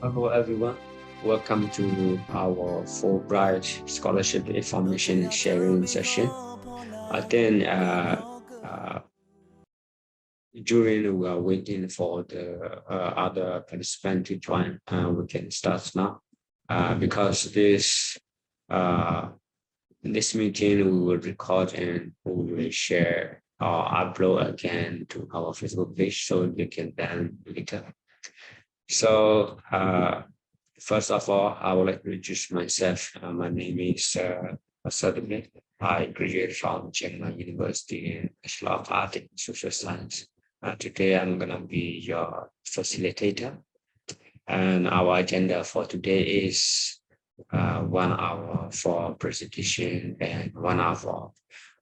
Hello, everyone. Welcome to our Fulbright Scholarship Information Sharing session. Then, uh, during we are waiting for the other participant to join, we can start now. Because uh, this meeting we will record and we will share or upload again to our Facebook page so you can then later. So, first of all, I would like to introduce myself. My name is Sadhbit. I graduated from Chiang Mai University in Bachelor of Art in Social Science. Today, I'm going to be your facilitator. And our agenda for today is 1 hour for presentation and 1 hour for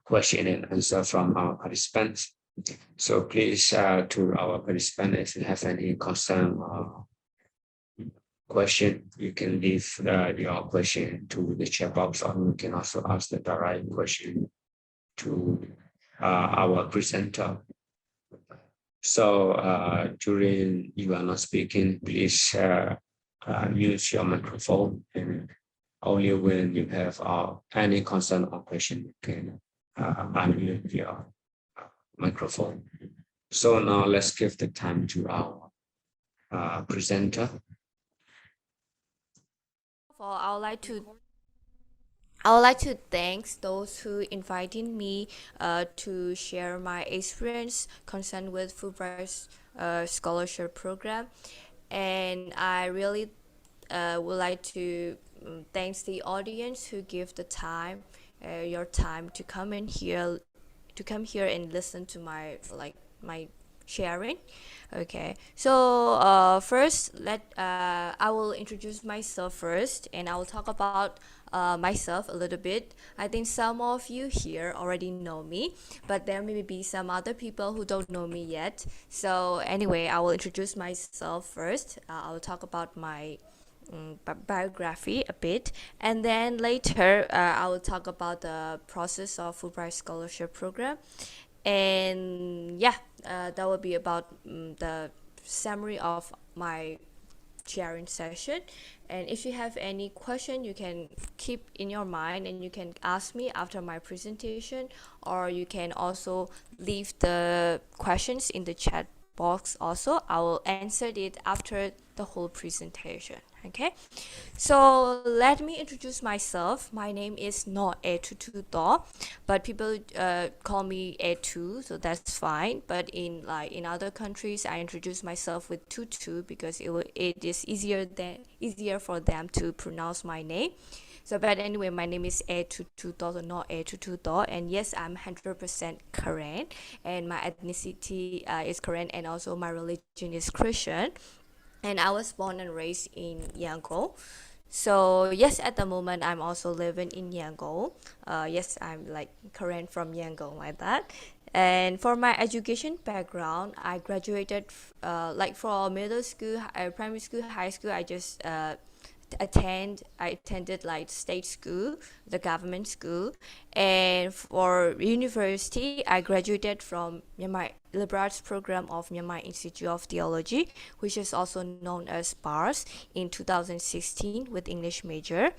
question and answer from our participants. So please, to our participants, if you have any concern or question, you can leave your question to the chat box, or you can also ask the direct question to our presenter. So during you are not speaking, please use your microphone, and only when you have any concern or question, you can unmute your microphone. So now let's give the time to our presenter. All, I would like to thank those who invited me to share my experience concerned with Fulbright scholarship program, and I really would like to thanks the audience who give the time, your time to come here and listen to my sharing. Okay, so first let I will introduce myself first, and I will talk about myself a little bit. I think some of you here already know me, but there may be some other people who don't know me yet. So anyway, I will introduce myself first. I will talk about my biography a bit, and then later I will talk about the process of Fulbright scholarship program, and yeah, that will be about the summary of my sharing session. And if you have any question, you can keep in your mind and you can ask me after my presentation, or you can also leave the questions in the chat box. Also, I will answer it after the whole presentation. Okay, so let me introduce myself. My name is not Htoo Thaw, but people call me Htoo, so that's fine. But in other countries, I introduce myself with Tutu because it is easier for them to pronounce my name. So, but anyway, my name is Htoo Thaw, so not Htoo Thaw, and yes, I'm 100% Korean, and my ethnicity is Korean, and also my religion is Christian, and I was born and raised in Yangon. So yes, at the moment I'm also living in Yangon. Yes, I'm like Korean from Yangon like that. And for my education background, I graduated like for middle school, primary school, high school. I attended like state school, the government school, and for university I graduated from Myanmar liberal arts program of Myanmar Institute of Theology, which is also known as BARS, in 2016 with English major.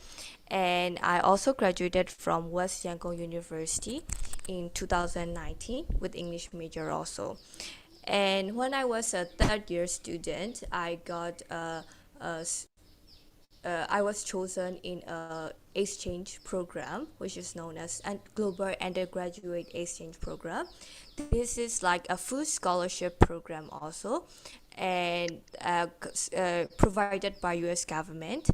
And I also graduated from West Yangon University in 2019 with English major also. And when I was a third year student, a I was chosen in a exchange program, which is known as a Global Undergraduate Exchange Program. This is like a full scholarship program also, and provided by U.S. government.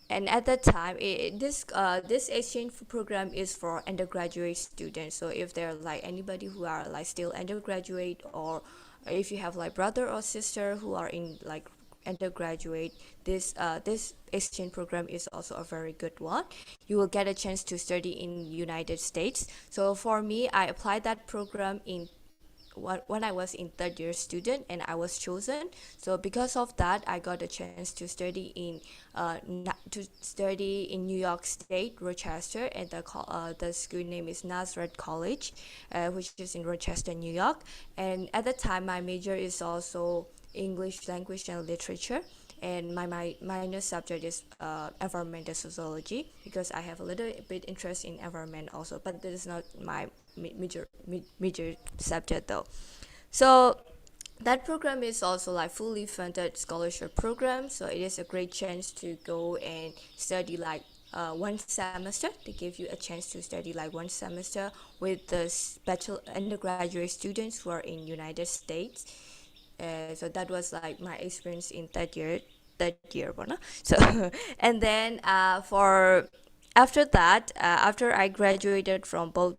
And at that time, this exchange program is for undergraduate students. So if they're like anybody who are like still undergraduate, or if you have like brother or sister who are in like undergraduate, this exchange program is also a very good one. You will get a chance to study in United States. So for me, I applied that program in when I was in third year student, and I was chosen. So because of that, I got a chance to study in New York State, Rochester, and the school name is Nazareth College, which is in Rochester, New York. And at the time, my major is also English language and literature. and my minor subject is environmental sociology, because I have a little bit interest in environment also, but this is not my major subject though. So that program is also like fully funded scholarship program, so it is a great chance to go and study like one semester. They give you a chance to study like one semester with the bachelor undergraduate students who are in United States. So that was like my experience in third year one. So and then for after that, after I graduated from both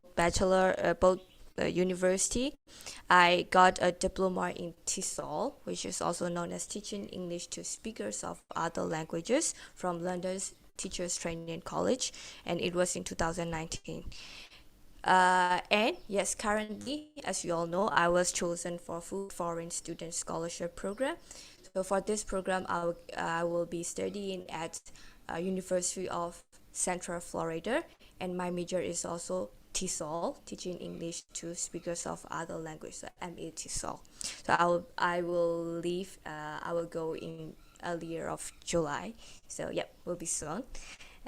university, I got a diploma in TESOL, which is also known as Teaching English to Speakers of Other Languages, from London's Teachers Training College, and it was in 2019. And yes, currently, as you all know, I was chosen for full foreign student scholarship program. So for this program, I will be studying at University of Central Florida, and my major is also TESOL, Teaching English to Speakers of Other Languages, so MA TESOL. So I will go in earlier of July. So yep, will be soon.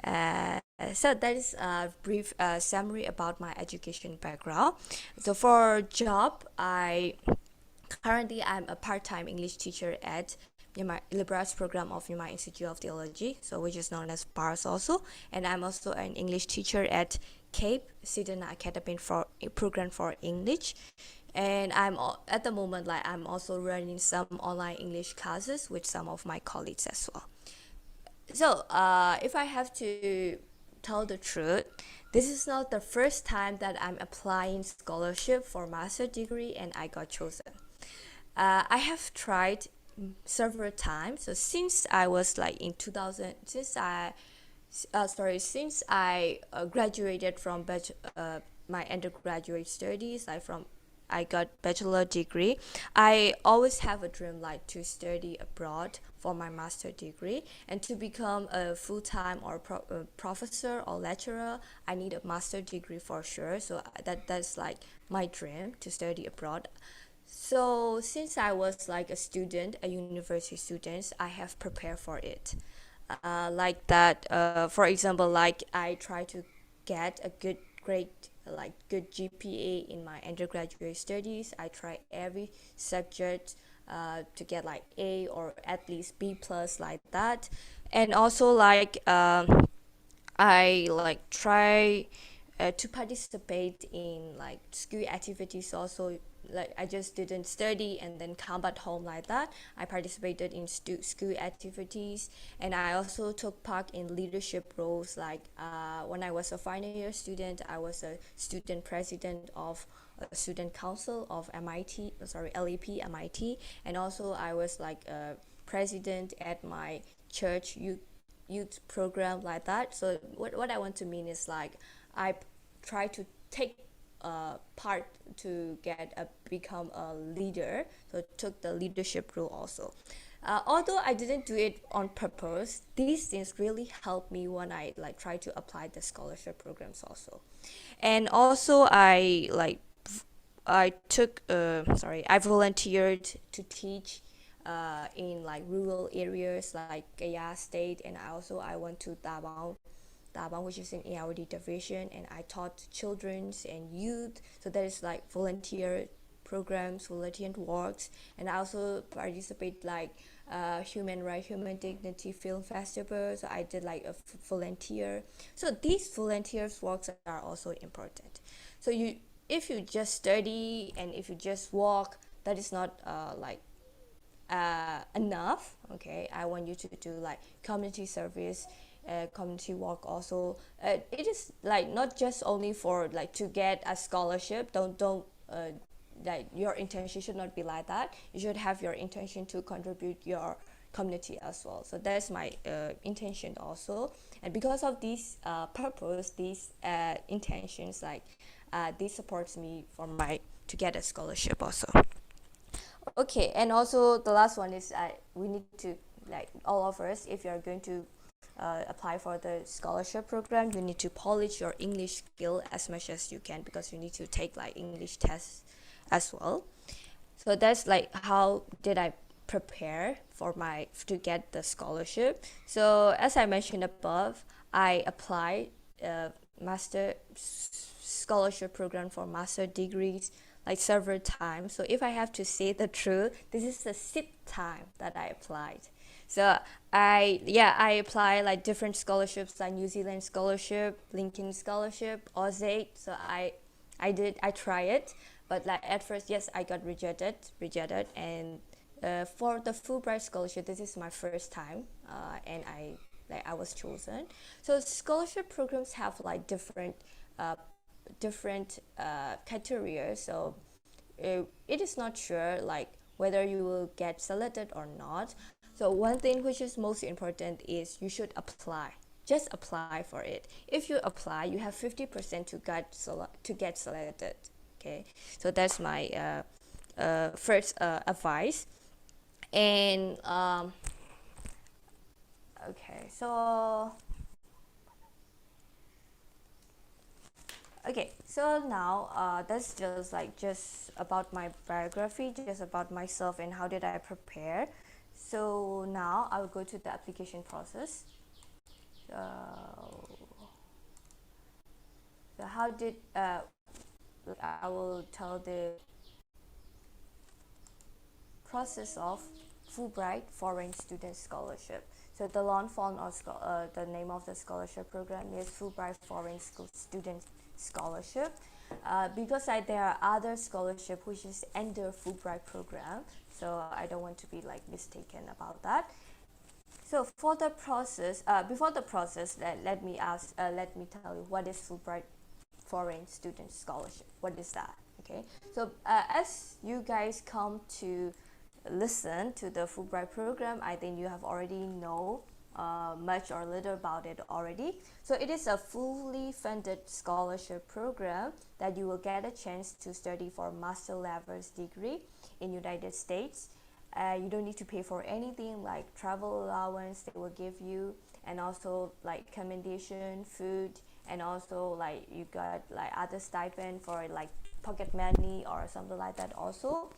So that is a brief summary about my education background. So for job, I'm a part-time English teacher at Myanmar liberal arts program of Myanmar Institute of Theology, so which is known as PARS also, and I'm also an English teacher at CAPE, Sidana Academy for program for English. And at the moment, like I'm also running some online English classes with some of my colleagues as well. So, if I have to tell the truth, this is not the first time that I'm applying scholarship for master degree and I got chosen. I have tried several times. So since I was like in 2000, since I graduated from my undergraduate studies, I got bachelor degree. I always have a dream like to study abroad for my master degree, and to become a full-time or professor or lecturer, I need a master degree for sure. So that's like my dream, to study abroad. So since I was like a student, a university student, I have prepared for it. Like that, for example, like I try to get a good grade, like good GPA in my undergraduate studies. I try every subject to get like A or at least B plus, like that. And also like I like try to participate in like school activities also. Like I just didn't study and then come back home like that. I participated in school activities, and I also took part in leadership roles. Like when I was a final year student, I was a student president of a student council of LEP MIT, and also I was like a president at my church youth program, like that. So what I want to mean is like I try to take part to become a leader, so took the leadership role also. Although I didn't do it on purpose, these things really helped me when I like try to apply the scholarship programs also. And also I volunteered to teach in like rural areas like Gaya State, and I went to Tabang, which is in ARD division, and I taught children and youth. So that is like volunteer programs, volunteer works, and I also participate like human rights, human dignity film festival. So I did like a volunteer. So these volunteers works are also important. So if you just study and if you just walk, that is not enough. Okay, I want you to do like community service, community work also. It is like not just only for like to get a scholarship. Don't like your intention should not be like that. You should have your intention to contribute your community as well. So that's my intention also. And because of this purpose, these intentions, like this supports me for to get a scholarship also. Okay, and also the last one is we need to, like all of us, if you're going to apply for the scholarship program, you need to polish your English skill as much as you can, because you need to take like English tests as well. So that's like how did I prepare to get the scholarship. So as I mentioned above, I applied master scholarship program for master degrees like several times. So if I have to say the truth, this is the sixth time that I applied. So I applied like different scholarships like New Zealand scholarship, Lincoln scholarship, Aussie. So I try it, but like at first, yes, I got rejected, and for the Fulbright scholarship, this is my first time, and I was chosen. So scholarship programs have like different criteria. So it is not sure like whether you will get selected or not. So one thing which is most important is you should apply. Just apply for it. If you apply, you have 50% to get selected. Okay, so that's my first advice. And okay, so now that's just about my biography, just about myself and how did I prepare. So now I will go to the application process. So how did I will tell the process of Fulbright Foreign Student Scholarship. So the long form of the name of the scholarship program is Fulbright Foreign Student Scholarship. Because there are other scholarship which is under Fulbright program, so I don't want to be like mistaken about that. So for the process, before the process, let me tell you what is Fulbright Foreign Student Scholarship. What is that? Okay, so as you guys come to listen to the Fulbright program, I think you have already know much or little about it already. So it is a fully funded scholarship program that you will get a chance to study for master level's degree in United States. You don't need to pay for anything like travel allowance they will give you, and also like accommodation, food, and also like you got like other stipend for like pocket money or something like that also.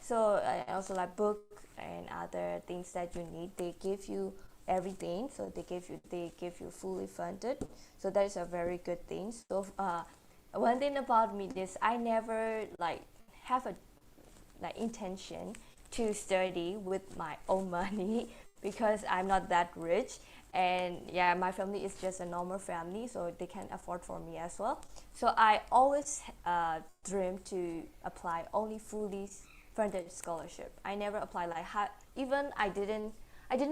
So also like book and other things that you need, they give you everything. So they give you fully funded. So that is a very good thing. So one thing about me is I never like have a like intention to study with my own money because I'm not that rich, and yeah, my family is just a normal family, so they can afford for me as well. So I always dream to apply only fully funded scholarship. I never apply like even I didn't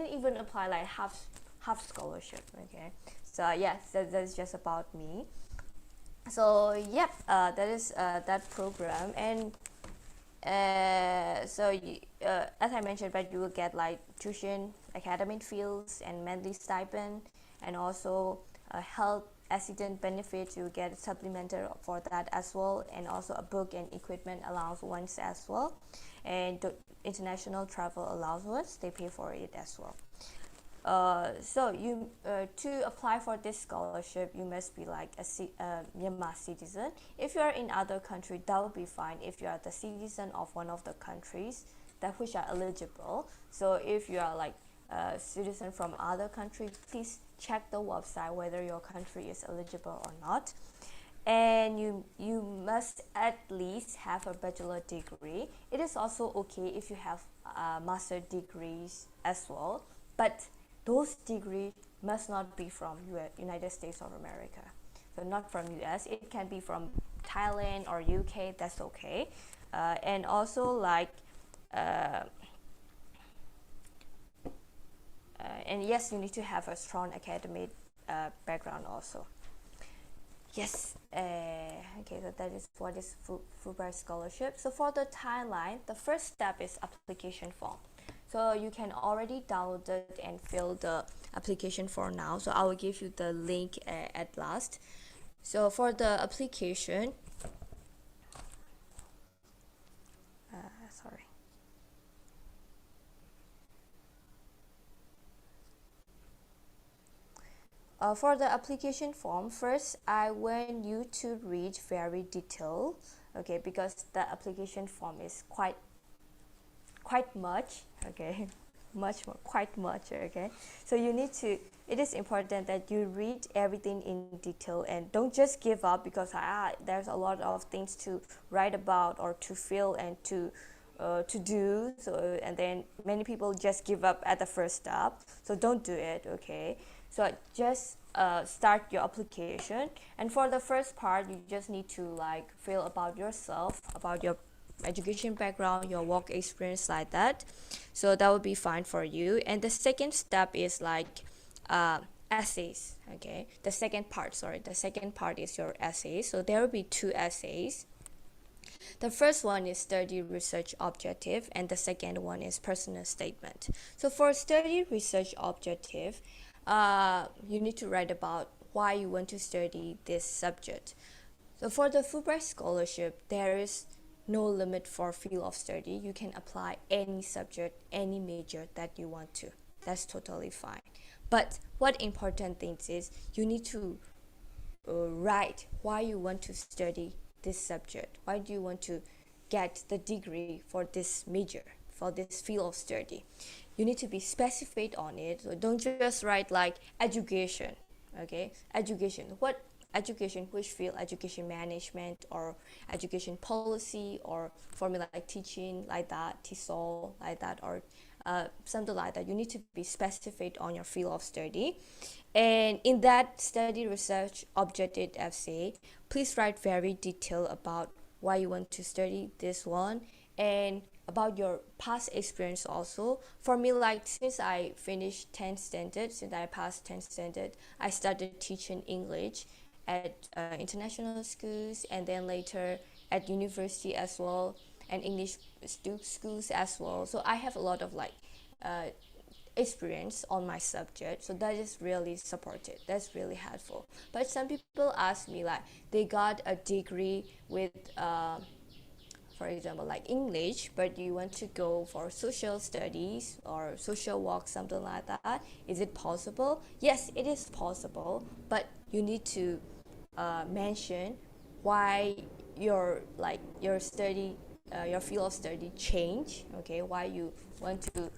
even apply like half scholarship. Okay, so yes, that's just about me. So yep, that is that program. And as I mentioned, but you will get like tuition, academic fees, and monthly stipend, and also health accident benefits. You get supplementary for that as well, and also a book and equipment allowance once as well, and the international travel allowance they pay for it as well. So you to apply for this scholarship, you must be like a Myanmar citizen. If you are in other country, that will be fine. If you are the citizen of one of the countries that which are eligible. So if you are like a citizen from other country, please check the website whether your country is eligible or not. And you must at least have a bachelor degree. It is also okay if you have master degrees as well, but those degrees must not be from United States of America. So not from US, it can be from Thailand or UK, that's okay. And also like, and yes, you need to have a strong academic background also. Yes, okay, so that is what is Fulbright Scholarship. So for the timeline, the first step is application form. So you can already download it and fill the application form now. So I will give you the link at last. So for the application, sorry. For the application form, first I want you to read very detailed, okay, because the application form is quite quite much, okay, much more, quite much, okay. So you need to, it is important that you read everything in detail and don't just give up because there's a lot of things to write about or to feel and to do. So and then many people just give up at the first step. So don't do it, okay. So just start your application, and for the first part you just need to like feel about yourself, about your education background, your work experience, like that. So that would be fine for you. And the second step is like essays, okay. The second part is your essays. So there will be two essays. The first one is study research objective, and the second one is personal statement. So for study research objective, you need to write about why you want to study this subject. So for the Fulbright scholarship, there is no limit for field of study. You can apply any subject, any major that you want to. That's totally fine. But what important things is you need to write why you want to study this subject. Why do you want to get the degree for this major, for this field of study? You need to be specific on it. So don't just write like education, okay? Education. What education? Which field? Education management or education policy, or for me like teaching, like that, TESOL, like that, or something like that. You need to be specific on your field of study. And in that study research objective essay, please write very detailed about why you want to study this one and about your past experience also. For me, like since I finished 10th standard, since I passed 10th standard, I started teaching English at international schools, and then later at university as well, and English schools as well. So I have a lot of like experience on my subject, so that is really supported, that's really helpful. But some people ask me like they got a degree with for example like English, but you want to go for social studies or social work, something like that. Is it possible? Yes, it is possible, but you need to mention why your study, your field of study change, okay, why you want to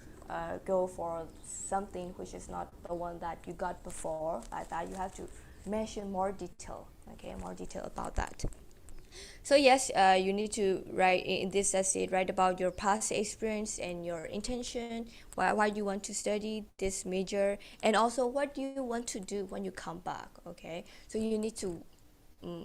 go for something which is not the one that you got before, like that. You have to mention more detail, okay, more detail about that. So yes, you need to write in this essay, write about your past experience and your intention, why you want to study this major, and also what do you want to do when you come back, okay. So you need to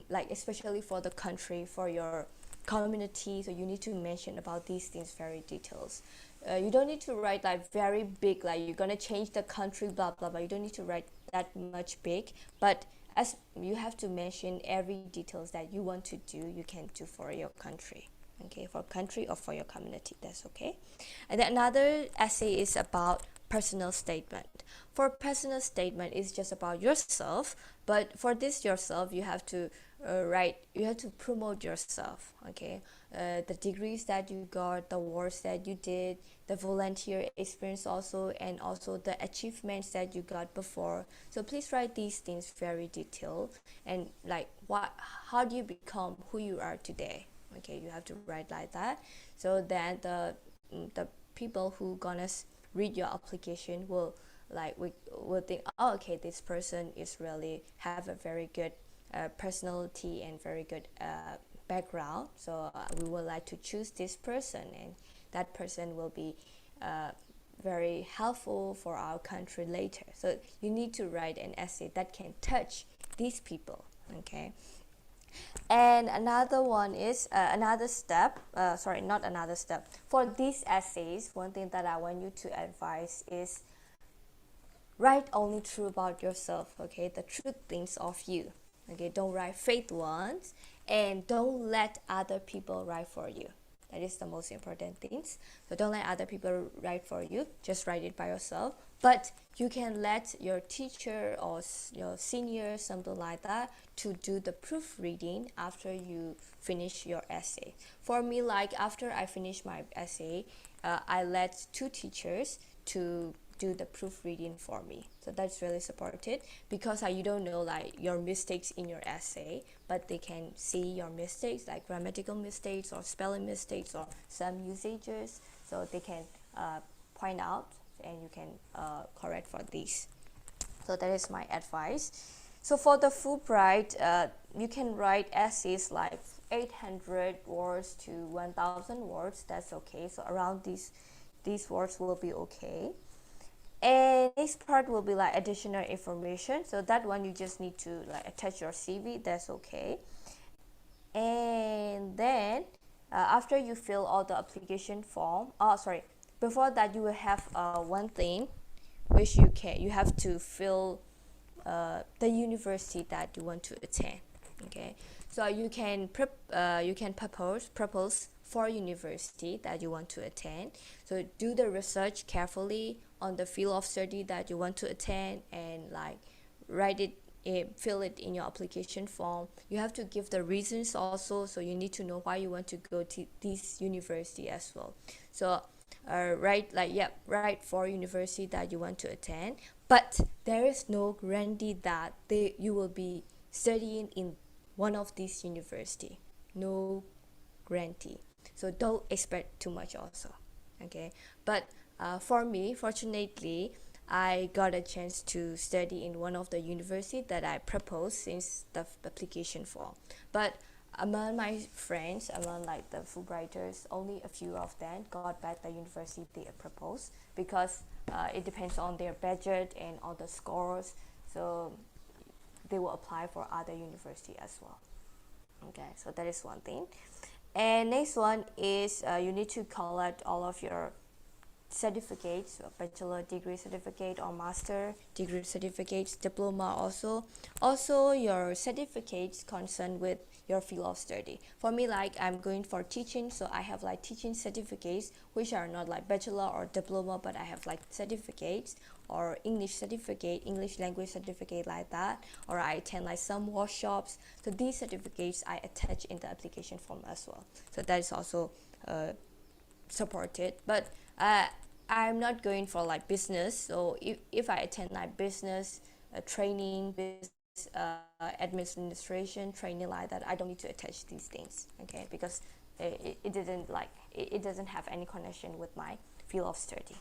like especially for the country, for your community, so you need to mention about these things very details. You don't need to write like very big, like you're gonna change the country, blah blah blah. You don't need to write that much big, but as you have to mention every details that you want to do, you can do for your country, okay, for country or for your community, that's okay. And then another essay is about personal statement. For personal statement, it's just about yourself, but for this yourself, you have to write, you have to promote yourself, okay. The degrees that you got, the works that you did, the volunteer experience also, and also the achievements that you got before. So please write these things very detailed, and like how do you become who you are today, okay, you have to write like that. So then the people who gonna read your application will will think, oh, okay, this person is really have a very good personality and very good background, so we would like to choose this person, and that person will be very helpful for our country later. So you need to write an essay that can touch these people, okay. And another one is another step, sorry, not another step. For these essays, one thing that I want you to advise is write only true about yourself, okay, the true things of you, okay. Don't write fake ones, and don't let other people write for you. That is the most important things. So don't let other people write for you, just write it by yourself. But you can let your teacher or your senior, something like that, to do the proofreading after you finish your essay. For me, like after I finish my essay, I let two teachers to do the proofreading for me. So that's really supported, because you don't know like your mistakes in your essay, but they can see your mistakes, like grammatical mistakes or spelling mistakes or some usages. so they can point out and you can correct for this. So that is my advice. So for the Fulbright, you can write essays like 800 words to 1000 words. That's okay. So around these words will be okay. And next part will be like additional information. So that one you just need to like attach your CV. That's okay. And then after you fill all the application form, before that you will have one thing which you have to fill the university that you want to attend. Okay, so you can propose for university that you want to attend. So do the research carefully on the field of study that you want to attend, and like write it, fill it in your application form. You have to give the reasons also, so you need to know why you want to go to this university as well. So write for university that you want to attend, but there is no guarantee that you will be studying in one of these university. No guarantee, so don't expect too much also. Okay, but for me, fortunately, I got a chance to study in one of the university that I proposed since the application form. But among my friends, among like the Fulbrighters, only a few of them got back the university they proposed, because it depends on their budget and all the scores. So they will apply for other university as well. Okay, so that is one thing. And next one is you need to collect all of your certificates, bachelor degree certificate or master degree certificates, diploma also your certificates concerned with your field of study. For me, like I'm going for teaching, so I have like teaching certificates which are not like bachelor or diploma, but I have like certificates, or English certificate, English language certificate, like that, or I attend like some workshops. So these certificates I attach in the application form as well, so that is also supported. But I'm not going for like business, so if I attend like business training, business administration training, like that, I don't need to attach these things. Okay, because it doesn't have any connection with my field of study.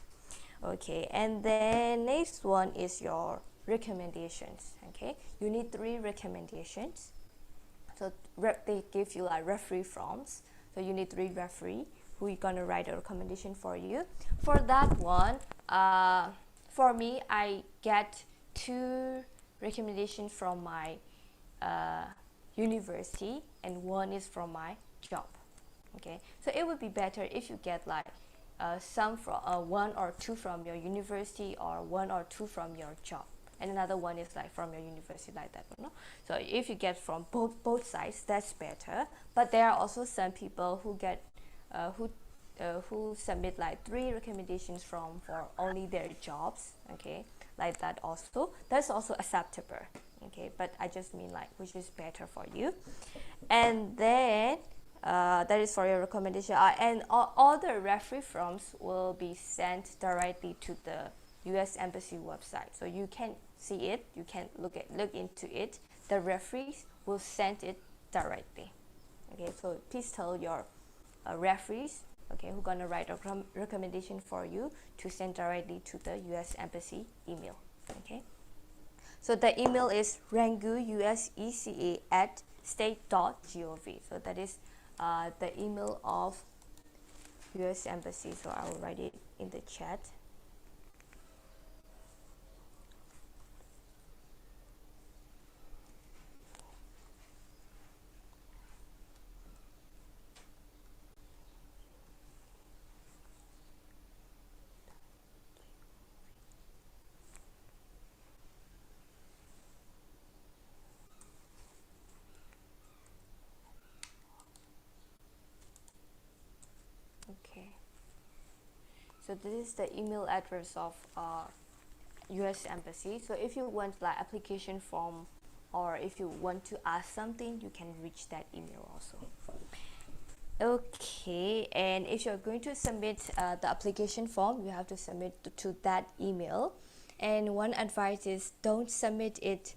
Okay, and then next one is your recommendations. Okay, you need 3 recommendations. So they give you like referee forms, so you need 3 referee who are gonna write a recommendation for you. For that one, for me, I get 2 recommendations from my university, and 1 is from my job. Okay, so it would be better if you get like some from 1 or 2 from your university, or 1 or 2 from your job, and another one is like from your university, like that. No? So if you get from both sides, that's better. But there are also some people who get who submit like 3 recommendations for only their jobs. Okay, like that also, that's also acceptable. Okay, but I just mean like which is better for you. And then that is for your recommendation, and all the referee forms will be sent directly to the US Embassy website, so you can see it, you can look into it. The referees will send it directly. Okay, so please tell your referees, okay, who gonna write a recommendation for you, to send directly to the US Embassy email. Okay, so the email is ranguseca@state.gov. so that is the email of US Embassy. So I will write it in the chat. Okay, so this is the email address of US Embassy. So if you want like application form, or if you want to ask something, you can reach that email also. Okay, and if you're going to submit the application form, you have to submit to that email. And one advice is, don't submit it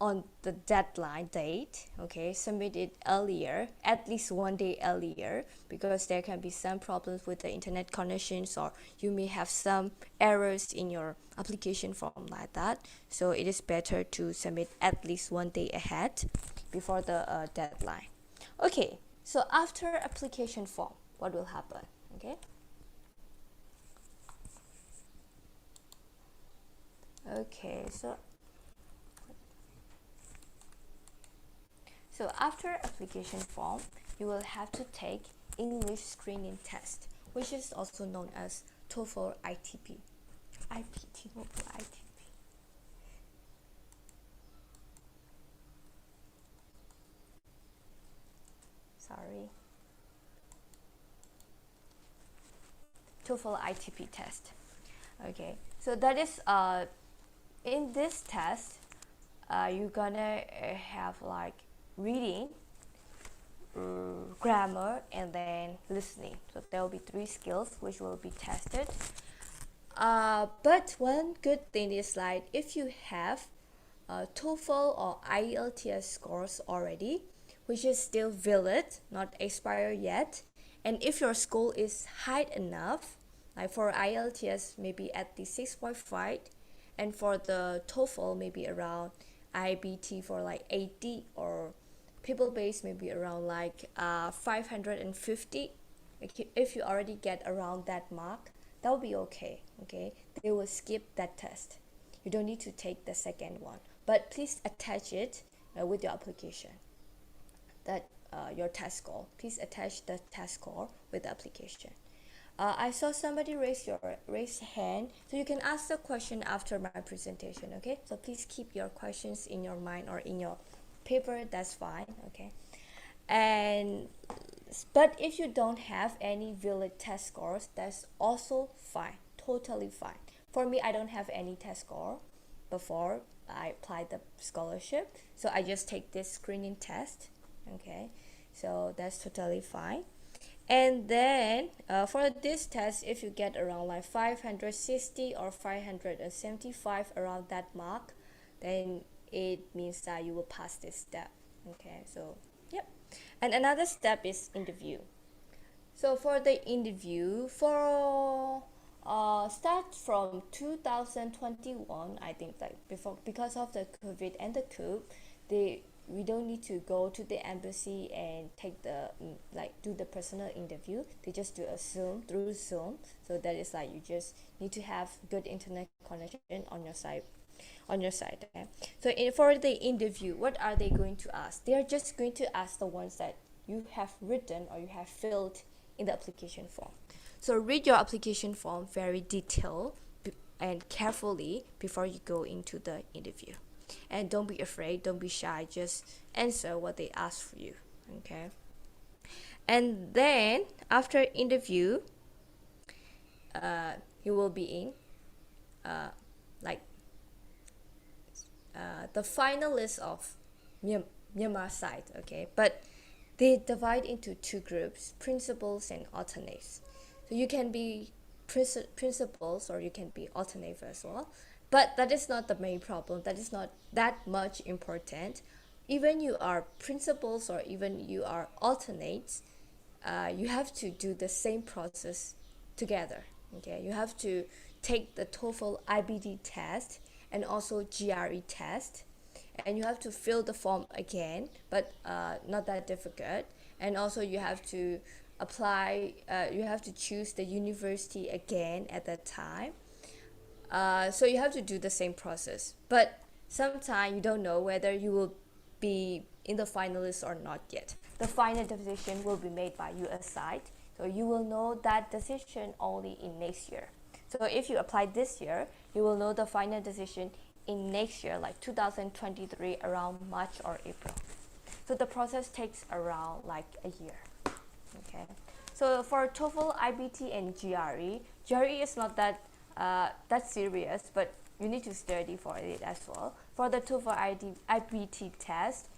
on the deadline date, okay, submit it earlier, at least 1 day earlier, because there can be some problems with the internet connections, or you may have some errors in your application form like that. So it is better to submit at least 1 day ahead before the deadline. Okay, so after application form, what will happen? Okay. Okay, so after application form, you will have to take English screening test, which is also known as TOEFL ITP. IPT, TOEFL ITP. Sorry. TOEFL ITP test. Okay, so that is in this test, you're gonna have like reading, grammar, and then listening. So there will be 3 skills which will be tested. But one good thing is like if you have TOEFL or IELTS scores already, which is still valid, not expired yet, and if your score is high enough, like for IELTS maybe at the 6.5, and for the TOEFL maybe around IBT for like 80, or people based maybe around like 550. If you already get around that mark, that will be okay. Okay, they will skip that test. You don't need to take the second one, but please attach it with your application, that your test score. Please attach the test score with the application. I saw somebody raise hand, so you can ask the question after my presentation. Okay, so please keep your questions in your mind or in your paper. That's fine. Okay, and but if you don't have any valid test scores, that's also fine, totally fine. For me, I don't have any test score before I applied the scholarship, so I just take this screening test. Okay, so that's totally fine. And then for this test, if you get around like 560 or 575 around that mark, then it means that you will pass this step. Okay, so yep. And another step is interview. So for the interview, for start from 2021, I think, like before, because of the COVID and the coup, we don't need to go to the embassy and take the do the personal interview. They just do a through Zoom. So that is like you just need to have good internet connection on your side. Okay? So for the interview, what are they going to ask? They are just going to ask the ones that you have written or you have filled in the application form. So read your application form very detailed and carefully before you go into the interview. And don't be afraid, don't be shy, just answer what they ask for you. Okay, and then after interview, you will be in the final list of Myanmar side. Okay, but they divide into 2 groups: principals and alternates. So you can be principals or you can be alternate as well. But that is not the main problem. That is not that much important. Even you are principals or even you are alternates, you have to do the same process together. Okay, you have to take the TOEFL IBD test and also GRE test, and you have to fill the form again, but not that difficult. And also you have to apply. You have to choose the university again at that time. So you have to do the same process, but sometimes you don't know whether you will be in the finalist or not yet. The final decision will be made by your side, so you will know that decision only in next year. So if you apply this year, you will know the final decision in next year, like 2023, around March or April. So the process takes around like a year. Okay, so for TOEFL, IBT, and GRE is not that serious, but you need to study for it as well. For the TOEFL IBT test,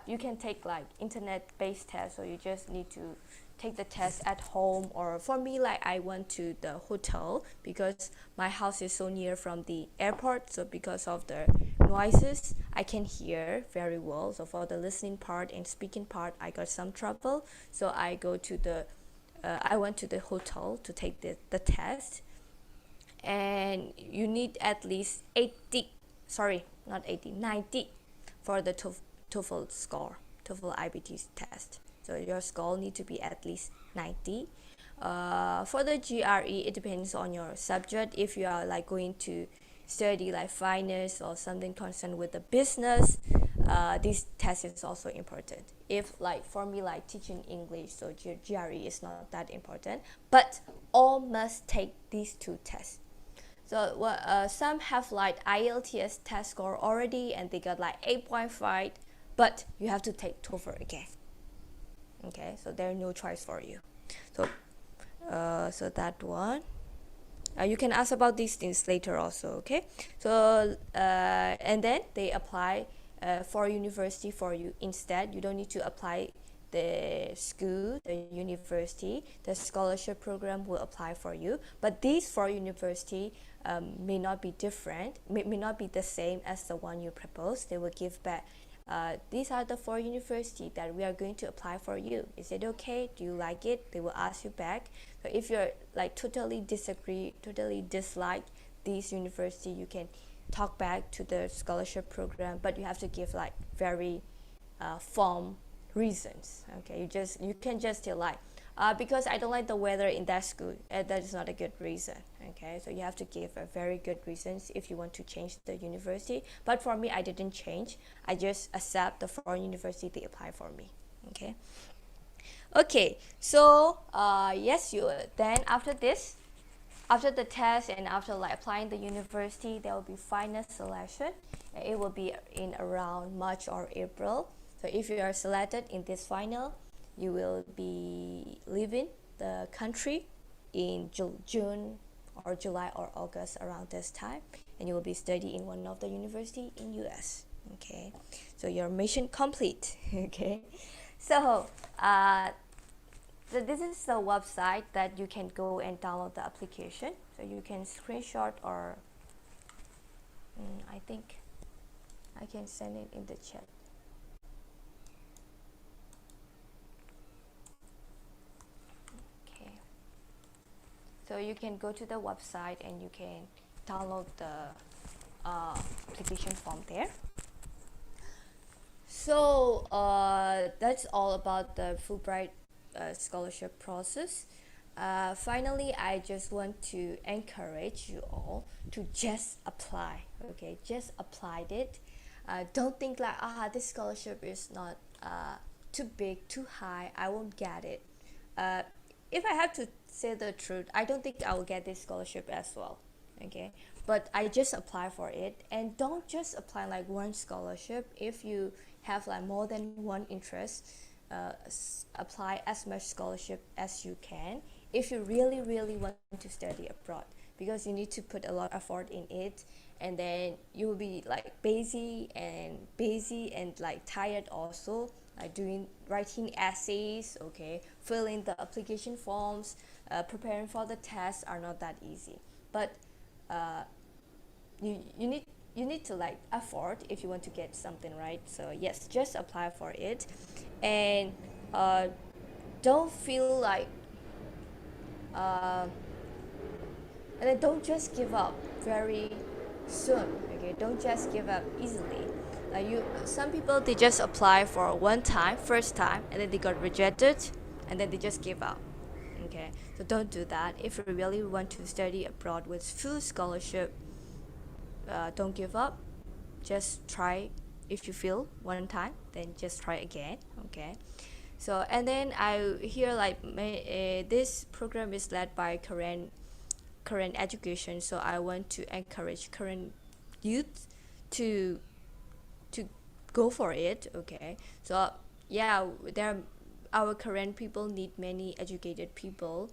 you can take like internet-based test, so you just need to take the test at home. Or for me, like I went to the hotel because my house is so near from the airport, so because of the noises I can hear very well. So for the listening part and speaking part, I got some trouble. So I went to the hotel to take the test, and you need at least 80, sorry, not 80, 90 for the TOEFL score, TOEFL IBT test. So your score need to be at least 90. For the GRE, it depends on your subject. If you are like going to study like finance or something concerned with the business, this test is also important. If like for me, like teaching English, so GRE is not that important, but all must take these two tests. So some have like IELTS test score already and they got like 8.5, but you have to take TOEFL again. Okay, so there's no choice for you. So that one. You can ask about these things later also, okay? So and then they apply for university for you instead. You don't need to apply the school, the university. The scholarship program will apply for you, but these for university may not be different, may not be the same as the one you propose. They will give back, these are the 4 universities that we are going to apply for you. Is it okay? Do you like it? They will ask you back. So if you're like totally disagree, totally dislike these university, you can talk back to the scholarship program, but you have to give like very firm reasons. Okay, you can just tell like, because I don't like the weather in that school. That is not a good reason. Okay, so you have to give a very good reasons if you want to change the university. But for me, I didn't change. I just accept the foreign university they apply for me. Okay. Okay, so yes, you then after this, after the test and after like applying the university, there will be final selection. It will be in around March or April. So if you are selected in this final, you will be leaving the country in June or July or August around this time, and you will be studying in one of the university in US. Okay, so your mission complete. Okay, so so this is the website that you can go and download the application. So you can screenshot or I think I can send it in the chat. Okay. So you can go to the website and you can download the application form there. So that's all about the Fulbright scholarship process. Finally, I just want to encourage you all to just apply. Okay, just applied it. Don't think like, this scholarship is not too big, too high, I won't get it. If I have to say the truth, I don't think I will get this scholarship as well. Okay, but I just apply for it, and don't just apply like one scholarship. If you have like more than one interest, apply as much scholarship as you can if you really want to study abroad, because you need to put a lot of effort in it, and then you will be like busy and like tired also, like writing essays, okay, filling the application forms, preparing for the tests are not that easy, but you need to like afford if you want to get something, right? So yes, just apply for it, and don't feel like and then don't just give up very soon. Okay, don't just give up easily. Some people, they just apply for one time, first time, and then they got rejected, and then they just give up. Okay, so don't do that. If you really want to study abroad with full scholarship, don't give up. Just try. If you fail one time, then just try again. Okay. So and then I hear like this program is led by current education. So I want to encourage current youth to go for it. Okay. So yeah, our current people need many educated people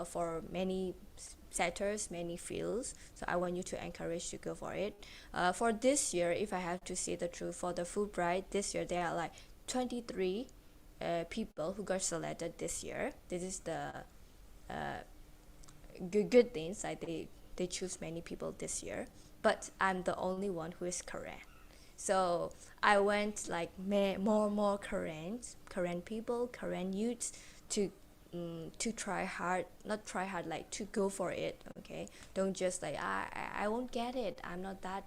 for many sectors, many fields. So I want you to encourage to go for it. For this year, if I have to say the truth, for the Fulbright this year, there are like 23 people who got selected this year. This is the good things. Like they choose many people this year. but I'm the only one who is Korean. So I went like more Korean people, Korean youths to try hard, not try hard, like to go for it. Okay, don't just like I won't get it. I'm not that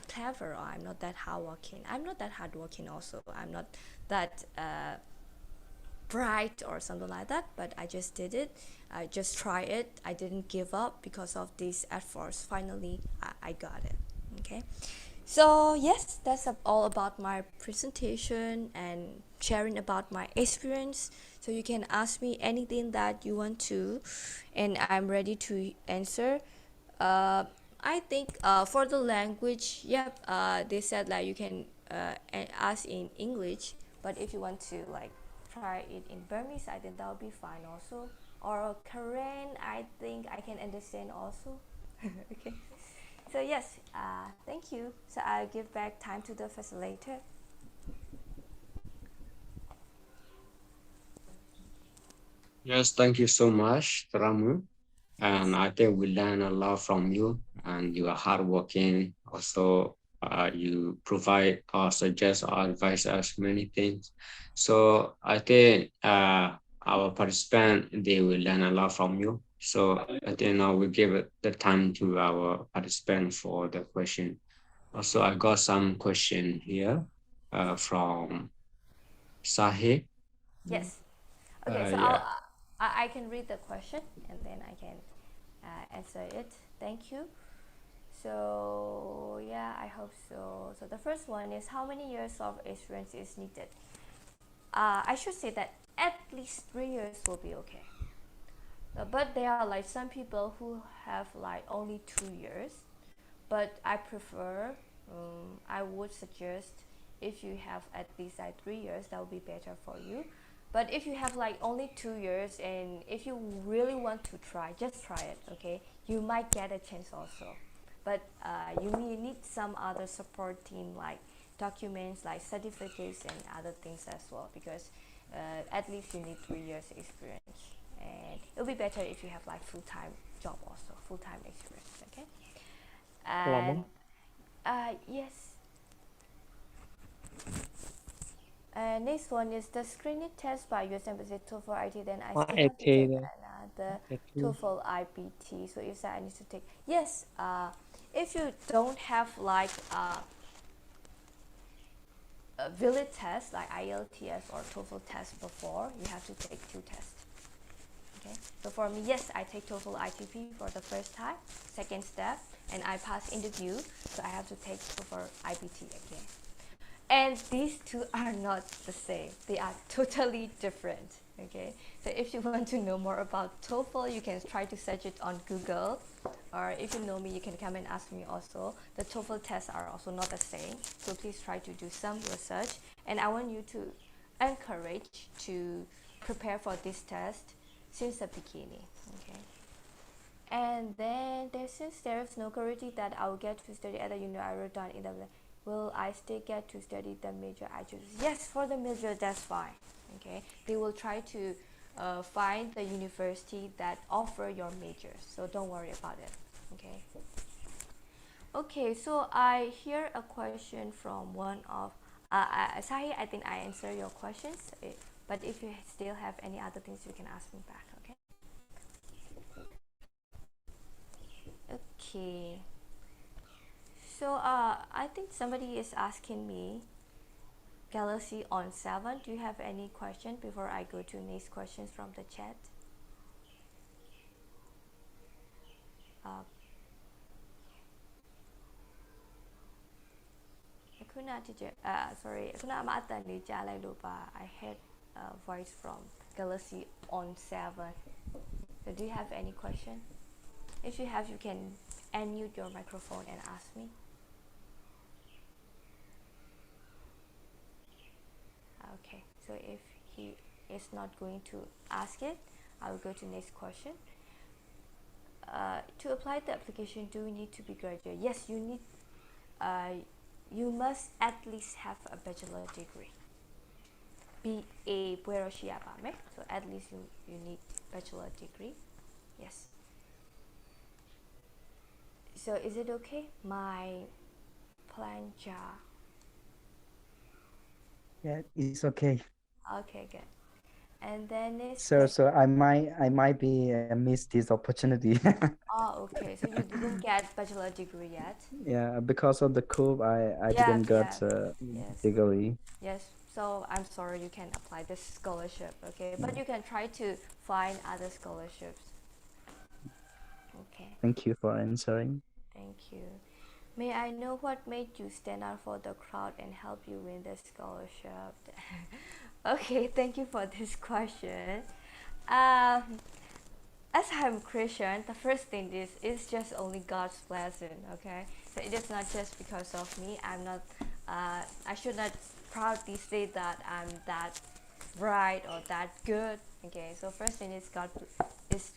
clever, or I'm not that hardworking. I'm not that hardworking. Also, I'm not that bright or something like that. But I just did it. I just tried it. I didn't give up because of these efforts. Finally, I got it. Okay. So yes, that's all about my presentation and sharing about my experience. So you can ask me anything that you want to, and I'm ready to answer. uh, I think for the language, yep, they said like you can ask in English, but if you want to like try it in Burmese, I think that would be fine also. Or Korean, I think I can understand also. Okay. So yes, thank you. So I'll give back time to the facilitator. Yes, thank you so much, Thramu. And Yes. I think we learn a lot from you, and you are hardworking. Also, you provide or suggest or advise us many things. So I think our participant, they will learn a lot from you. So I think now we give it the time to our participant for the question. Also, I got some question here from Sahib. Yes. Okay, so Yeah. I can read the question and then I can answer it. Thank you. So yeah, I hope so. So the first one is, how many years of experience is needed? I should say that at least 3 years will be okay. But there are like some people who have like only 2 years. But I prefer, I would suggest if you have at least like 3 years, that would be better for you. But if you have like only 2 years, and if you really want to try, just try it, okay? You might get a chance also. But you may need some other support team, like documents, like certificates and other things as well, because at least you need 3 years experience. And it'll be better if you have like full-time job also, full-time experience, okay? And Lama. yes. Next one is the screening test by US Embassy TOEFL IT. Then I still have to take Htoo. another Htoo. TOEFL IBT. So if that I need to take, yes. If you don't have like a valid test like IELTS or TOEFL test before, you have to take two tests. Okay. So for me, yes, I take TOEFL ITP for the first time, second step, and I pass interview. So I have to take TOEFL IBT again. And these two are not the same. They are totally different. Okay. So if you want to know more about TOEFL, you can try to search it on Google. Or if you know me, you can come and ask me also. The TOEFL tests are also not the same. So please try to do some research. And I want you to encourage to prepare for this test since the beginning. Okay. And then since there is no guarantee that I will get to study at the university I wrote down in the, will I still get to study the major I choose? Yes, for the major, that's fine. Okay, they will try to find the university that offer your major, so don't worry about it. Okay. Okay, so I hear a question from one of Sahi. I think I answered your questions, but if you still have any other things, you can ask me back. Okay. Okay. So I think somebody is asking me, Galaxy on 7. Do you have any question before I go to next questions from the chat? Uh, sorry, I heard a voice from Galaxy on 7. So do you have any question? If you have, you can unmute your microphone and ask me. Okay, so if he is not going to ask it, I will go to next question. To apply the application, do you need to be graduate? Yes, you need. You must at least have a bachelor degree. BA puero siapa me? So at least you need bachelor degree. Yes. So is it okay? My plancha. Yeah, it's okay. Okay, good. And then it's So I might be miss this opportunity. oh, okay. So you didn't get bachelor degree yet? Yeah, because of the coup, I Yeah, didn't yeah. get a Yes. degree. Yes. So I'm sorry you can't apply this scholarship, okay? But Yeah. you can try to find other scholarships. Okay. Thank you for answering. Thank you. May I know what made you stand out for the crowd and help you win the scholarship? Okay, thank you for this question. Um, as I'm Christian, the first thing is just only God's blessing. Okay, so it is not just because of me. I'm not. I should not proudly say that I'm that bright or that good. Okay, so first thing is God is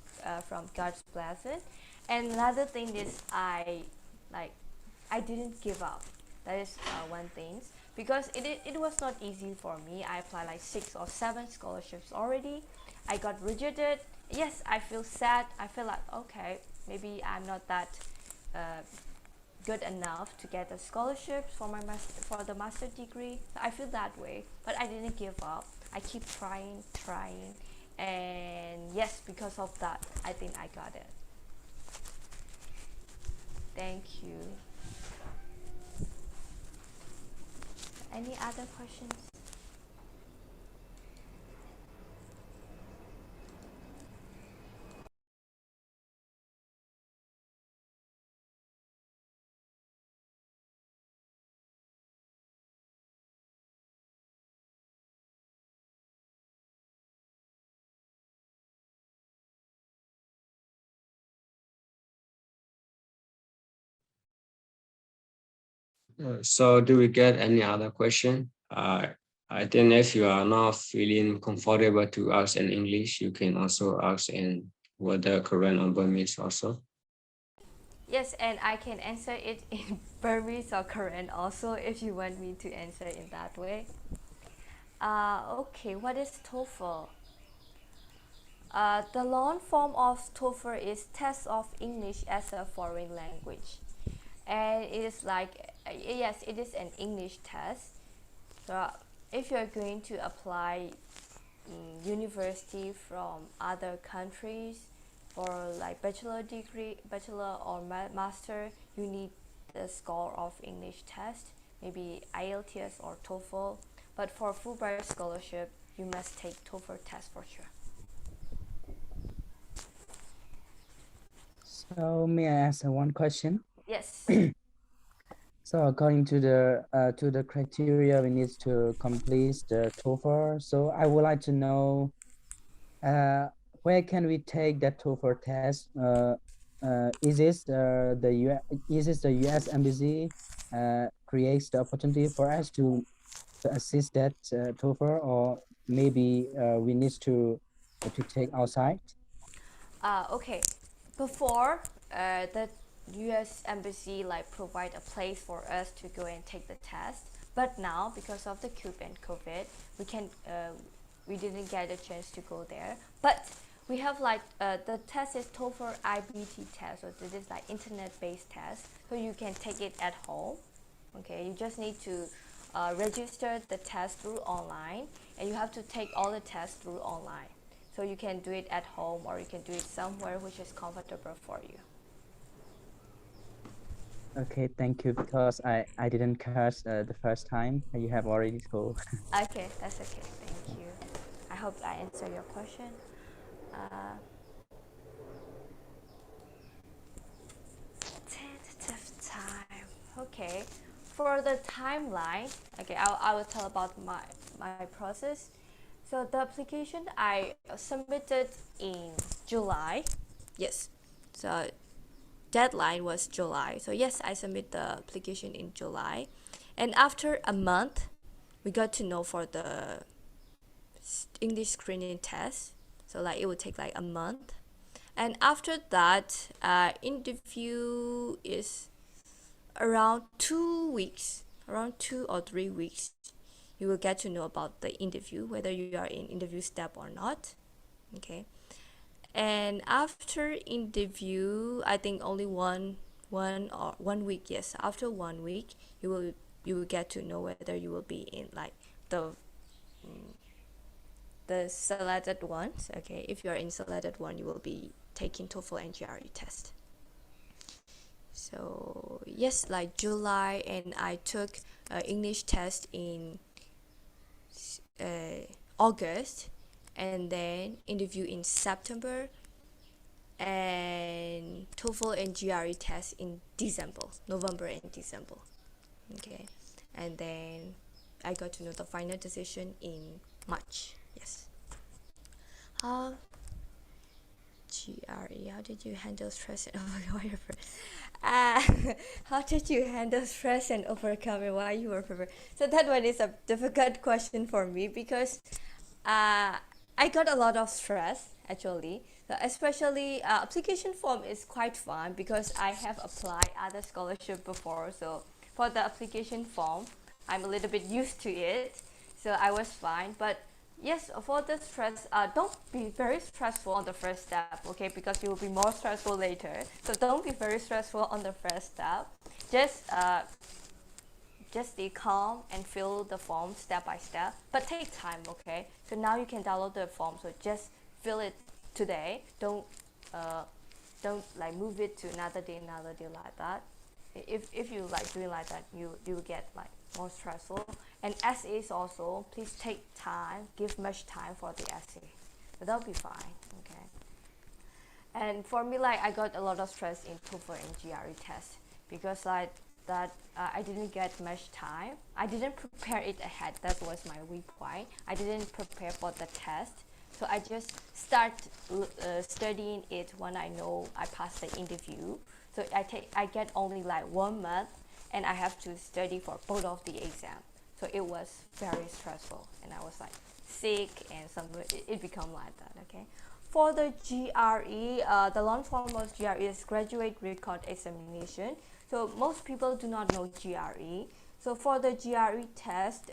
from God's blessing, and another thing is like I didn't give up. That is one thing because it was not easy for me. I applied like 6 or 7 scholarships already. I got rejected. Yes, I feel sad. I feel like okay, maybe I'm not that uh, good enough to get a scholarship for my for the master degree. I feel that way, but I didn't give up. I keep trying, and yes, because of that, I think I got it. Thank you. Any other questions? So do we get any other question? I think if you are not feeling comfortable to ask in English, you can also ask in whether Korean or Burmese also. Yes, and I can answer it in Burmese or Korean also if you want me to answer in that way. Okay, what is TOEFL? The long form of TOEFL is Test of English as a Foreign Language, and it is like yes, it is an English test. So if you are going to apply university from other countries for like bachelor degree, bachelor or master, you need the score of English test, maybe IELTS or TOEFL. But for Fulbright scholarship, you must take TOEFL test for sure. So may I ask one question? Yes. So according to the criteria, we need to complete the TOEFL. So I would like to know where can we take that TOEFL test? Is this the is this the U.S. Embassy creates the opportunity for us to assist that TOEFL, or maybe we need to take outside? Okay. Before the U.S. embassy like provide a place for us to go and take the test, but now because of the coup and COVID, we can we didn't get a chance to go there. But we have like the test is TOEFL IBT test, so this is like internet-based test, so you can take it at home. Okay, you just need to register the test through online, and you have to take all the tests through online. So you can do it at home or you can do it somewhere which is comfortable for you. Okay, thank you, because I didn't catch the first time. You have already told. Okay, that's okay. Thank you. I hope I answer your question. Uh, tentative time. Okay. For the timeline, okay, I will tell about my process. So the application I submitted in July. Yes. So deadline was July. So yes, I submit the application in July. And after a month, we got to know for the English screening test. So like it would take like a month. And after that, interview is around 2 weeks, around 2 or 3 weeks. You will get to know about the interview, whether you are in interview step or not. Okay. And after interview, I think only 1 week. Yes, after 1 week, you will get to know whether you will be in like the selected ones. Okay, if you are in selected one, you will be taking TOEFL and GRE test. So yes, like July, and I took English test in August, and then interview in September, and TOEFL and GRE test in November and December. Okay, and then I got to know the final decision in March. Yes. GRE, how did you handle stress and overcome your how did you handle stress and overcome it while you were prepared? So that one is a difficult question for me because I got a lot of stress actually. So especially application form is quite fun because I have applied other scholarship before. So for the application form, I'm a little bit used to it. So I was fine, but yes, for the stress, don't be very stressful on the first step, okay? Because you will be more stressful later. So don't be very stressful on the first step. Just stay calm and fill the form step by step, but take time, okay? So now you can download the form. So just fill it today. Don't like move it to another day like that. If you like doing like that, you will get like more stressful. And essays also, please take time, give much time for the essay. But that'll be fine, okay? And for me, like I got a lot of stress in TOEFL and GRE test because like that I didn't get much time. I didn't prepare it ahead. That was my weak point. I didn't prepare for the test. So I just start studying it when I know I passed the interview. So I get only like 1 month, and I have to study for both of the exam. So it was very stressful, and I was like sick, and it become like that. Okay. For the GRE, the long form of GRE is Graduate Record Examination. So most people do not know GRE. So for the GRE test,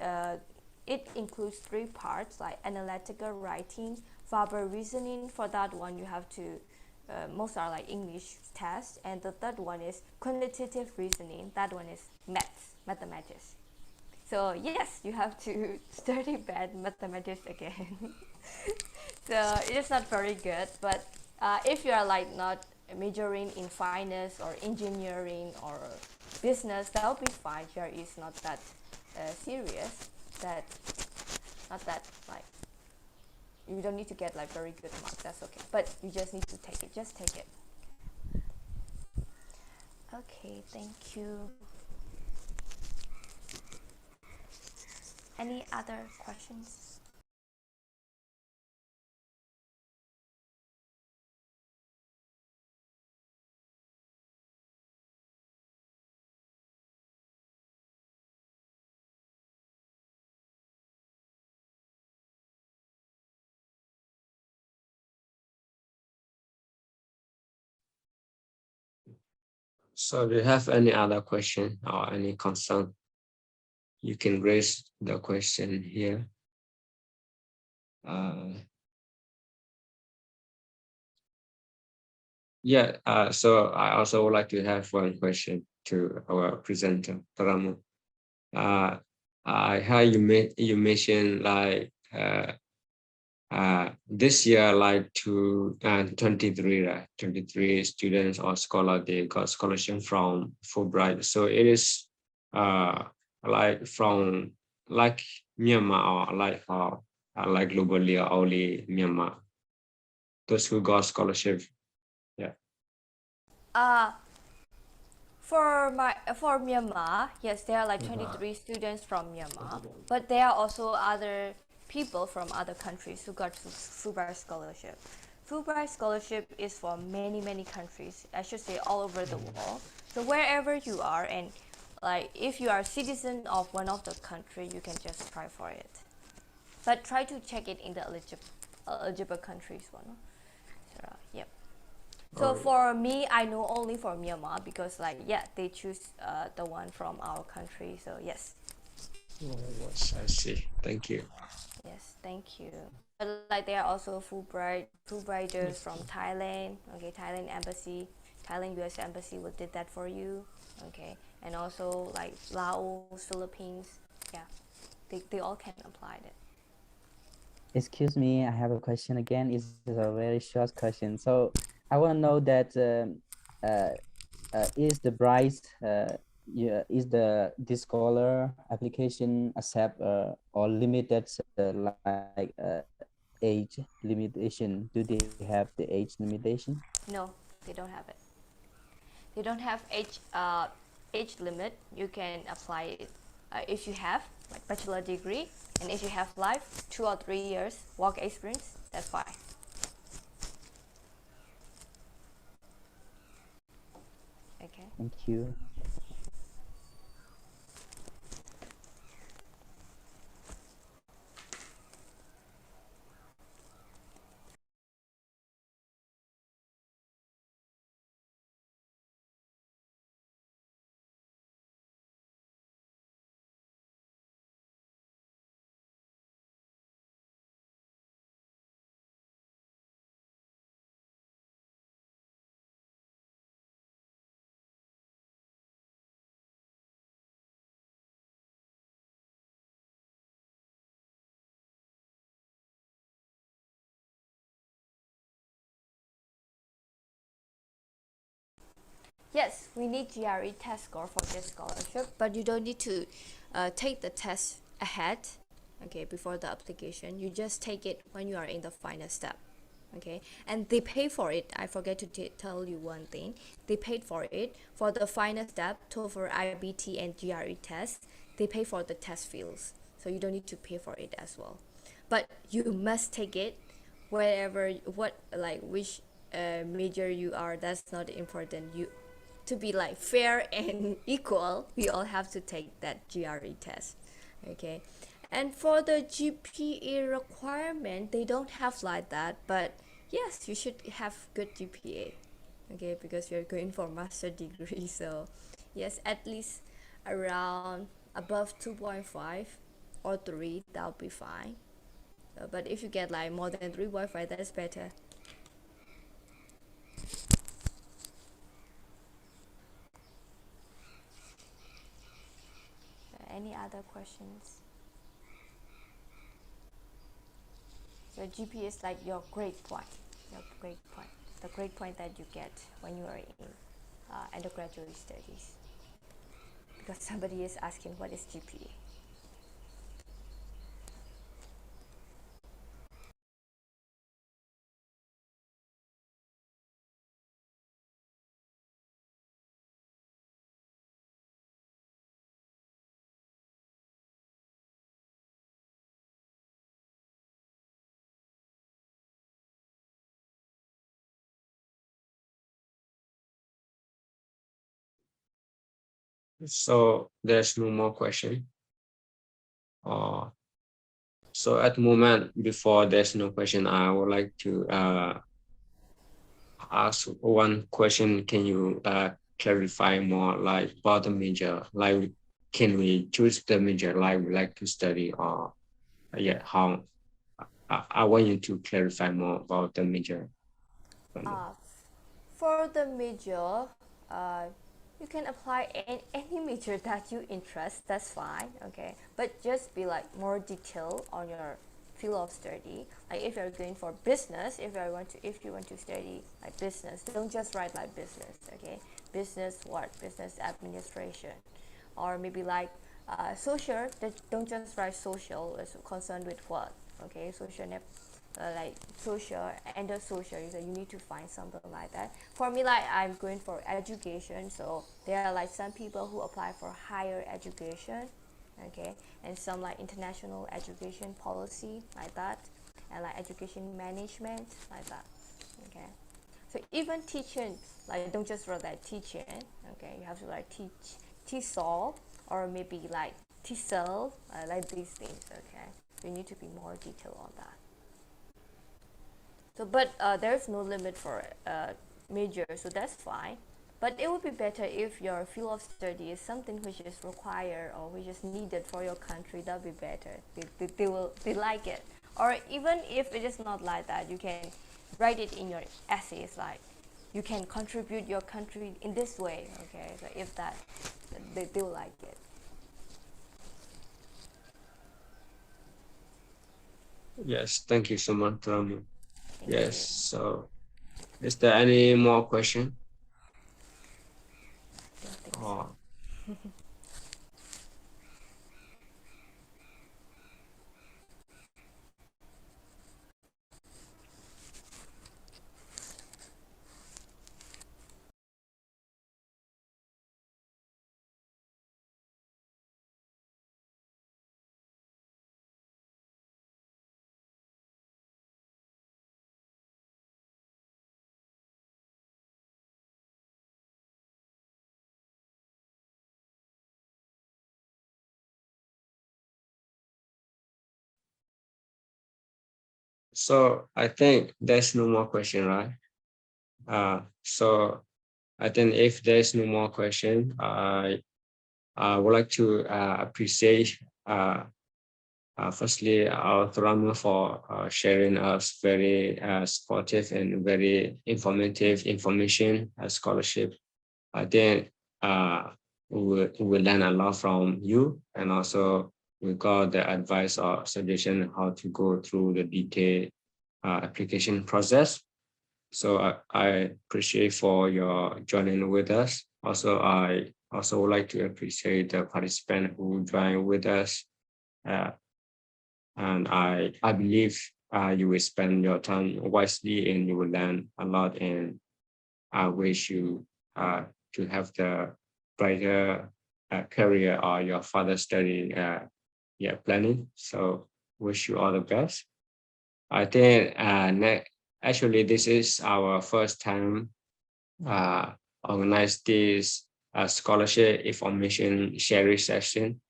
it includes 3 parts like analytical writing, verbal reasoning. For that one, you have to most are like English tests, and the third one is quantitative reasoning. That one is mathematics. So yes, you have to study bad mathematics again. So it is not very good, but if you are like not majoring in finance or engineering or business, that will be fine. Here is not that serious. Not that like you don't need to get like very good marks. That's okay. But you just need to take it. Just take it. Okay, thank you. Any other questions? So do you have any other question or any concern? You can raise the question here. So I also would like to have one question to our presenter, Thramu. I heard you mentioned like this year, like 23, right? 23 students or scholars, they got scholarship from Fulbright. So it is like from like Myanmar, or like globally, or only Myanmar. Those who got scholarship, yeah. For Myanmar, yes, there are like 23 students from Myanmar, but there are also other people from other countries who got Fulbright scholarship. Fulbright scholarship is for many countries. I should say all over the world. So wherever you are, and like if you are a citizen of one of the country, you can just try for it. But try to check it in the eligible countries one. So, yep. So for me, I know only for Myanmar because like they choose the one from our country. So yes. I see. Thank you. Yes, thank you. But like there are also Fulbrighters from Thailand. Okay, Thailand embassy, Thailand US Embassy will did that for you. Okay, and also like Laos, Philippines, yeah, they all can apply it. Excuse me, I have a question again. It's a very short question. So I want to know that is the price, yeah, is the scholar application accept or limited like age limitation? Do they have the age limitation? No, they don't have it. They don't have age limit. You can apply it if you have like bachelor degree, and if you have life 2 or 3 years work experience, that's fine. Okay. Thank you. Yes, we need GRE test score for this scholarship, but you don't need to take the test ahead, okay, before the application. You just take it when you are in the final step, okay? And they pay for it. I forget to tell you one thing. They paid for it for the final step, TOEFL, IBT, and GRE test. They pay for the test fields, so you don't need to pay for it as well. But you must take it wherever which major you are. That's not important. You to be like fair and equal, we all have to take that GRE test, okay? And for the GPA requirement, they don't have like that, but yes, you should have good GPA, okay, because you're going for master degree. So yes, at least around above 2.5 or 3, that'll be fine. But if you get like more than 3.5, that's better. Any other questions? So GPA is like your grade point, the grade point that you get when you are in undergraduate studies. Because somebody is asking what is GPA. So there's no more question. So at the moment, before there's no question, I would like to ask one question. Can you clarify more like about the major? Like, can we choose the major like we like to study, or yeah, how? I want you to clarify more about the major. For the major, you can apply any major that you interest. That's fine, okay. But just be like more detailed on your field of study. Like if you're going for business, if you want to study like business, don't just write like business, okay. Business what? Business administration, or maybe like social. Don't just write social. Is concerned with what? Okay, social like social and the social, so you need to find something like that. For me, like I'm going for education, so there are like some people who apply for higher education, okay, and some like international education policy like that, and like education management like that, okay. So even teaching, like don't just write that teaching, okay, you have to like teach TESOL, or maybe like TESOL, like these things, okay. You need to be more detailed on that. So, but there's no limit for major, so that's fine. But it would be better if your field of study is something which is required or which is needed for your country. That'd be better. They like it. Or even if it is not like that, you can write it in your essays. Like you can contribute your country in this way. Okay, so if that they do like it. Yes, thank you so much, Thramu. Thank Yes, you. so is there any more question? Don't think so. Or so I think there's no more question, right? So I think if there's no more question, I would like to appreciate firstly our Thramu for sharing us very supportive and very informative information scholarship. I think we learn a lot from you, and also we got the advice or suggestion how to go through the detailed application process. So I appreciate for your joining with us. Also, I also would like to appreciate the participant who joined with us. Uh, and I believe you will spend your time wisely and you will learn a lot. And I wish you to have the brighter career or your further study planning. So wish you all the best. I think actually this is our first time uh, organize this scholarship information sharing session.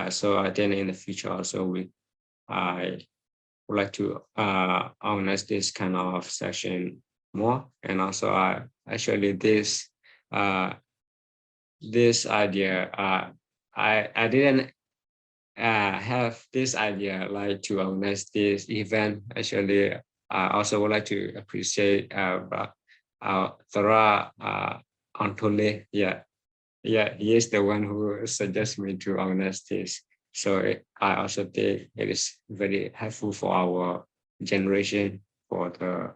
So I think in the future also I would like to organize this kind of session more. And also actually uh, this idea I didn't have this idea like to organize this event. Actually, I also would like to appreciate Thara Antole. Yeah, he is the one who suggests me to organize this. So I also think it is very helpful for our generation for the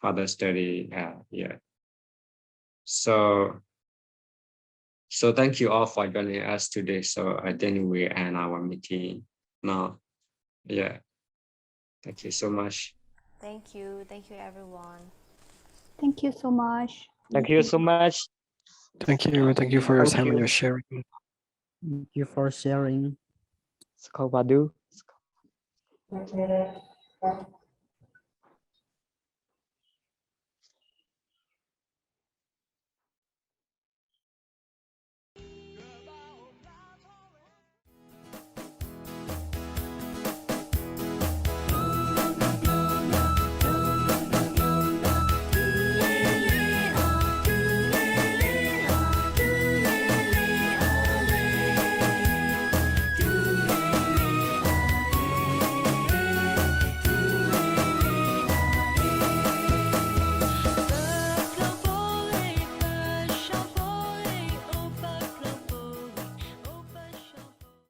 further study. So so thank you all for joining us today. So I think we end our meeting now. Yeah, thank you so much. Thank you. Thank you, everyone. Thank you so much. Thank you so much. Thank you. Thank you for your Thank time and you. your sharing. Thank you for sharing. Skol Badu.